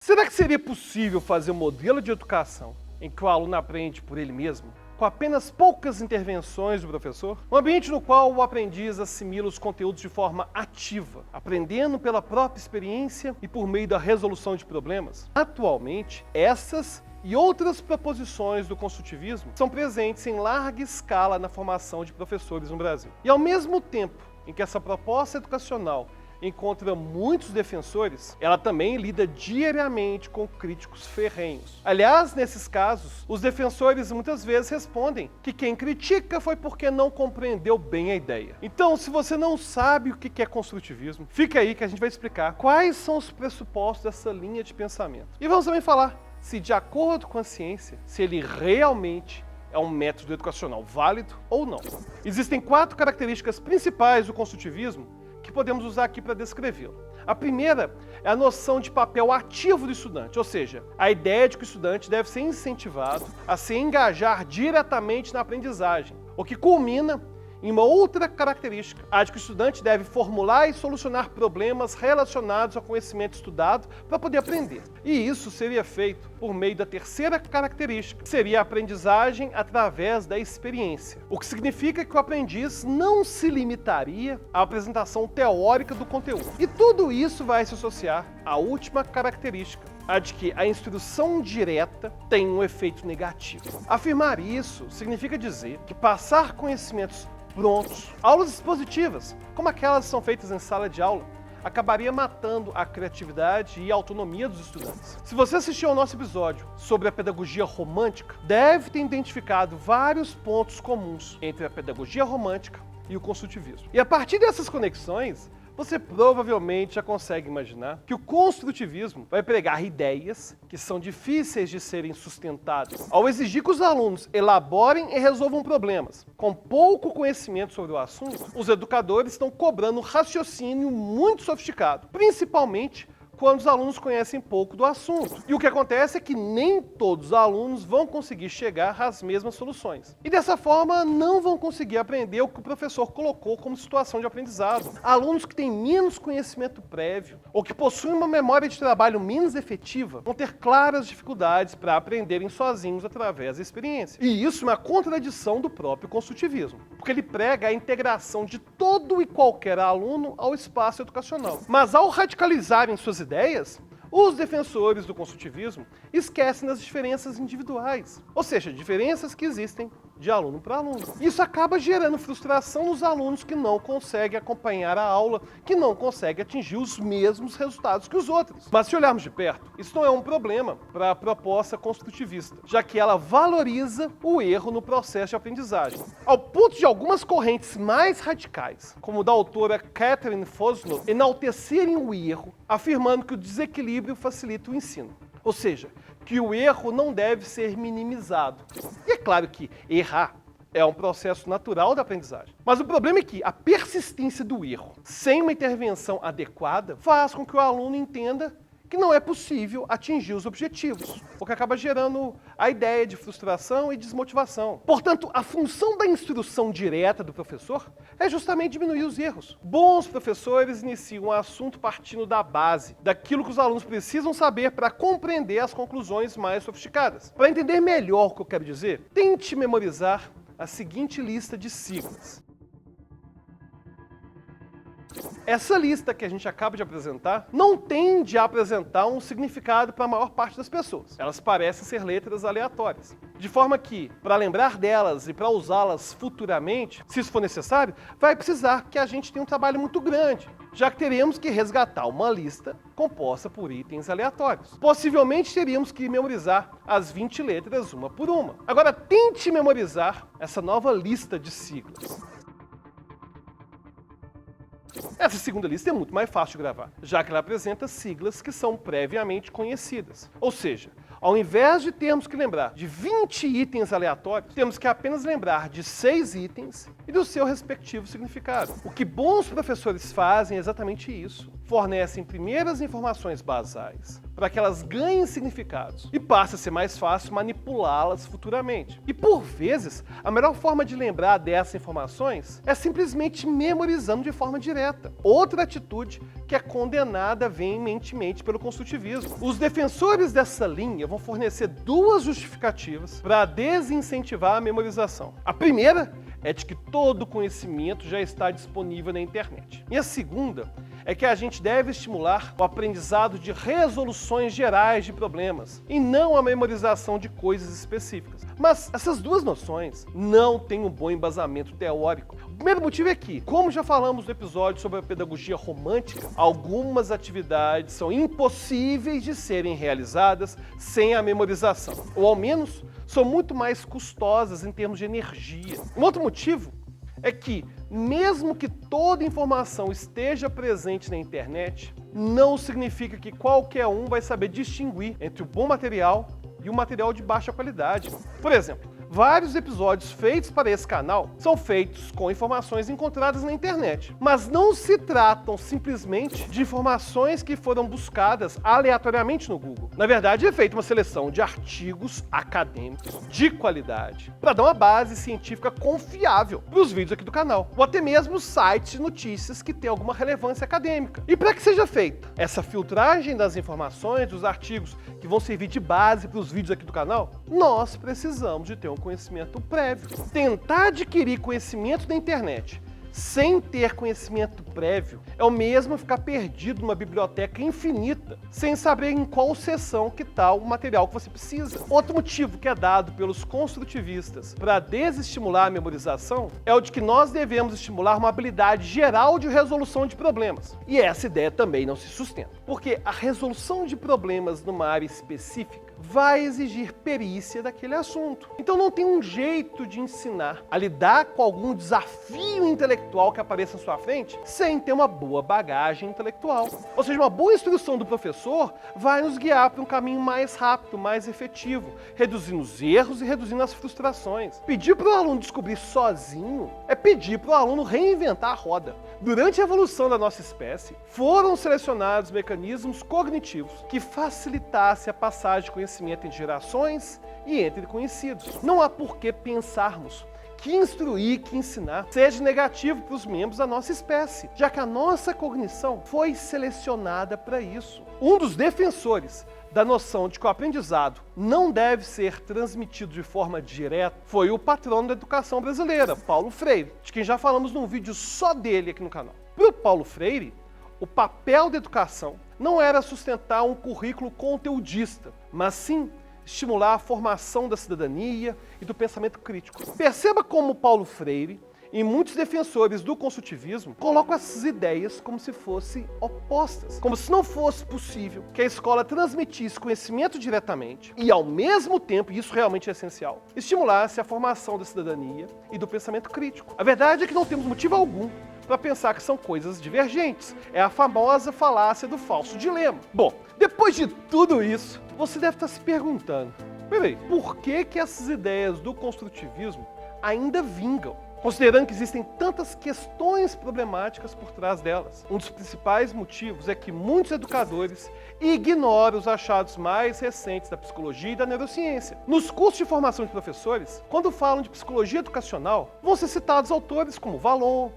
Será que seria possível fazer um modelo de educação em que o aluno aprende por ele mesmo, com apenas poucas intervenções do professor? Um ambiente no qual o aprendiz assimila os conteúdos de forma ativa, aprendendo pela própria experiência e por meio da resolução de problemas? Atualmente, essas e outras proposições do construtivismo são presentes em larga escala na formação de professores no Brasil. E ao mesmo tempo em que essa proposta educacional encontra muitos defensores, ela também lida diariamente com críticos ferrenhos. Aliás, nesses casos, os defensores muitas vezes respondem que quem critica foi porque não compreendeu bem a ideia. Então, se você não sabe o que é construtivismo, fica aí que a gente vai explicar quais são os pressupostos dessa linha de pensamento. E vamos também falar se, de acordo com a ciência, se ele realmente é um método educacional válido ou não. Existem 4 características principais do construtivismo que podemos usar aqui para descrevê-lo. A primeira é a noção de papel ativo do estudante, ou seja, a ideia de que o estudante deve ser incentivado a se engajar diretamente na aprendizagem, o que culmina em uma outra característica, a de que o estudante deve formular e solucionar problemas relacionados ao conhecimento estudado para poder aprender. E isso seria feito por meio da terceira característica, que seria a aprendizagem através da experiência, o que significa que o aprendiz não se limitaria à apresentação teórica do conteúdo. E tudo isso vai se associar à última característica, a de que a instrução direta tem um efeito negativo. Afirmar isso significa dizer que passar conhecimentos prontos, aulas expositivas, como aquelas que são feitas em sala de aula, acabaria matando a criatividade e a autonomia dos estudantes. Se você assistiu ao nosso episódio sobre a pedagogia romântica, deve ter identificado vários pontos comuns entre a pedagogia romântica e o construtivismo. E a partir dessas conexões, você provavelmente já consegue imaginar que o construtivismo vai pregar ideias que são difíceis de serem sustentadas. Ao exigir que os alunos elaborem e resolvam problemas com pouco conhecimento sobre o assunto, os educadores estão cobrando um raciocínio muito sofisticado, principalmente quando os alunos conhecem pouco do assunto. E o que acontece é que nem todos os alunos vão conseguir chegar às mesmas soluções. E dessa forma, não vão conseguir aprender o que o professor colocou como situação de aprendizado. Alunos que têm menos conhecimento prévio ou que possuem uma memória de trabalho menos efetiva vão ter claras dificuldades para aprenderem sozinhos através da experiência. E isso é uma contradição do próprio construtivismo, porque ele prega a integração de todo e qualquer aluno ao espaço educacional. Mas ao radicalizarem suas ideias, os defensores do construtivismo esquecem das diferenças individuais, ou seja, diferenças que existem de aluno para aluno. Isso acaba gerando frustração nos alunos que não conseguem acompanhar a aula, que não conseguem atingir os mesmos resultados que os outros. Mas se olharmos de perto, isso não é um problema para a proposta construtivista, já que ela valoriza o erro no processo de aprendizagem, ao ponto de algumas correntes mais radicais, como o da autora Catherine Fosno, enaltecerem o erro, afirmando que o desequilíbrio facilita o ensino. Ou seja, que o erro não deve ser minimizado. E é claro que errar é um processo natural da aprendizagem. Mas o problema é que a persistência do erro, sem uma intervenção adequada, faz com que o aluno entenda que não é possível atingir os objetivos, o que acaba gerando a ideia de frustração e desmotivação. Portanto, a função da instrução direta do professor é justamente diminuir os erros. Bons professores iniciam o assunto partindo da base, daquilo que os alunos precisam saber para compreender as conclusões mais sofisticadas. Para entender melhor o que eu quero dizer, tente memorizar a seguinte lista de siglas. Essa lista que a gente acaba de apresentar não tende a apresentar um significado para a maior parte das pessoas. Elas parecem ser letras aleatórias. De forma que, para lembrar delas e para usá-las futuramente, se isso for necessário, vai precisar que a gente tenha um trabalho muito grande, já que teremos que resgatar uma lista composta por itens aleatórios. Possivelmente teríamos que memorizar as 20 letras uma por uma. Agora, tente memorizar essa nova lista de siglas. Essa segunda lista é muito mais fácil de gravar, já que ela apresenta siglas que são previamente conhecidas. Ou seja, ao invés de termos que lembrar de 20 itens aleatórios, temos que apenas lembrar de 6 itens e do seu respectivo significado. O que bons professores fazem é exatamente isso. fornecem primeiras informações basais para que elas ganhem significados e passe a ser mais fácil manipulá-las futuramente. E por vezes, a melhor forma de lembrar dessas informações é simplesmente memorizando de forma direta. Outra atitude que é condenada veementemente pelo construtivismo. Os defensores dessa linha vão fornecer duas justificativas para desincentivar a memorização. A primeira é de que todo conhecimento já está disponível na internet. E a segunda é que a gente deve estimular o aprendizado de resoluções gerais de problemas e não a memorização de coisas específicas. Mas essas duas noções não têm um bom embasamento teórico. O primeiro motivo é que, como já falamos no episódio sobre a pedagogia romântica, algumas atividades são impossíveis de serem realizadas sem a memorização, ou ao menos são muito mais custosas em termos de energia. Um outro motivo é que, mesmo que toda informação esteja presente na internet, não significa que qualquer um vai saber distinguir entre o bom material e o material de baixa qualidade. Por exemplo, vários episódios feitos para esse canal são feitos com informações encontradas na internet, mas não se tratam simplesmente de informações que foram buscadas aleatoriamente no Google. Na verdade, é feita uma seleção de artigos acadêmicos de qualidade para dar uma base científica confiável para os vídeos aqui do canal, ou até mesmo sites de notícias que têm alguma relevância acadêmica. E para que seja feita essa filtragem das informações, dos artigos que vão servir de base para os vídeos aqui do canal, nós precisamos de ter um conhecimento prévio. Tentar adquirir conhecimento na internet sem ter conhecimento prévio é o mesmo ficar perdido numa biblioteca infinita, sem saber em qual seção que está o material que você precisa. Outro motivo que é dado pelos construtivistas para desestimular a memorização é o de que nós devemos estimular uma habilidade geral de resolução de problemas. E essa ideia também não se sustenta, porque a resolução de problemas numa área específica vai exigir perícia daquele assunto. Então não tem um jeito de ensinar a lidar com algum desafio intelectual que apareça à sua frente sem ter uma boa bagagem intelectual. Ou seja, uma boa instrução do professor vai nos guiar para um caminho mais rápido, mais efetivo, reduzindo os erros e reduzindo as frustrações. Pedir para o aluno descobrir sozinho é pedir para o aluno reinventar a roda. Durante a evolução da nossa espécie, foram selecionados mecanismos cognitivos que facilitassem a passagem de conhecimento entre gerações e entre conhecidos. Não há por que pensarmos que instruir, que ensinar, seja negativo para os membros da nossa espécie, já que a nossa cognição foi selecionada para isso. Um dos defensores da noção de que o aprendizado não deve ser transmitido de forma direta foi o patrono da educação brasileira, Paulo Freire, de quem já falamos num vídeo só dele aqui no canal. Para o Paulo Freire, o papel da educação não era sustentar um currículo conteudista, mas sim estimular a formação da cidadania e do pensamento crítico. Perceba como Paulo Freire e muitos defensores do construtivismo colocam essas ideias como se fossem opostas, como se não fosse possível que a escola transmitisse conhecimento diretamente e, ao mesmo tempo, e isso realmente é essencial, estimulasse a formação da cidadania e do pensamento crítico. A verdade é que não temos motivo algum para pensar que são coisas divergentes. É a famosa falácia do falso dilema. Bom, depois de tudo isso, você deve estar se perguntando, peraí, por que essas ideias do construtivismo ainda vingam? Considerando que existem tantas questões problemáticas por trás delas. Um dos principais motivos é que muitos educadores ignoram os achados mais recentes da psicologia e da neurociência. Nos cursos de formação de professores, quando falam de psicologia educacional, vão ser citados autores como Vallon,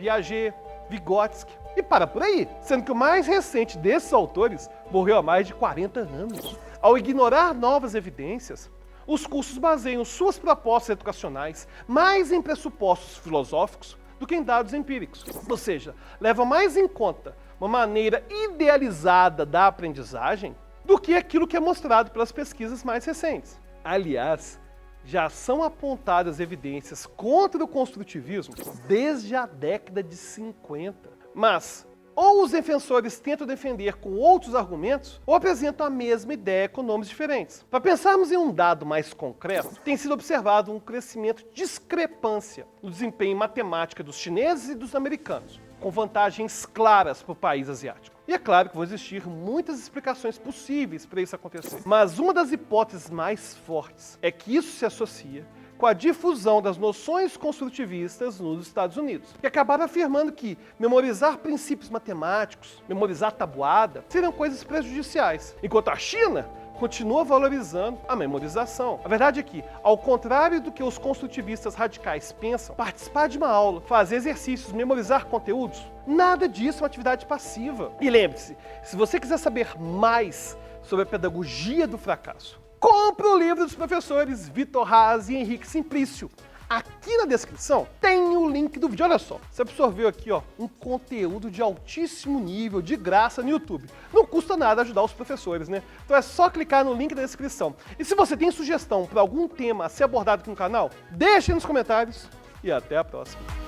Piaget, Vygotsky, e para por aí, sendo que o mais recente desses autores morreu há mais de 40 anos. Ao ignorar novas evidências, os cursos baseiam suas propostas educacionais mais em pressupostos filosóficos do que em dados empíricos. Ou seja, levam mais em conta uma maneira idealizada da aprendizagem do que aquilo que é mostrado pelas pesquisas mais recentes. Aliás, já são apontadas evidências contra o construtivismo desde a década de 50. Mas ou os defensores tentam defender com outros argumentos, ou apresentam a mesma ideia com nomes diferentes. Para pensarmos em um dado mais concreto, tem sido observado um crescimento de discrepância no desempenho em matemática dos chineses e dos americanos, com vantagens claras para o país asiático. E é claro que vão existir muitas explicações possíveis para isso acontecer. Mas uma das hipóteses mais fortes é que isso se associa com a difusão das noções construtivistas nos Estados Unidos, que acabaram afirmando que memorizar princípios matemáticos, memorizar tabuada, seriam coisas prejudiciais, enquanto a China continua valorizando a memorização. A verdade é que, ao contrário do que os construtivistas radicais pensam, participar de uma aula, fazer exercícios, memorizar conteúdos, nada disso é uma atividade passiva. E lembre-se, se você quiser saber mais sobre a pedagogia do fracasso, compre o livro dos professores Vitor Haas e Henrique Simplício. Aqui na descrição tem o link do vídeo. Olha só, você absorveu aqui um conteúdo de altíssimo nível, de graça no YouTube. Não custa nada ajudar os professores, né? Então é só clicar no link da descrição. E se você tem sugestão para algum tema a ser abordado aqui no canal, deixe nos comentários e até a próxima.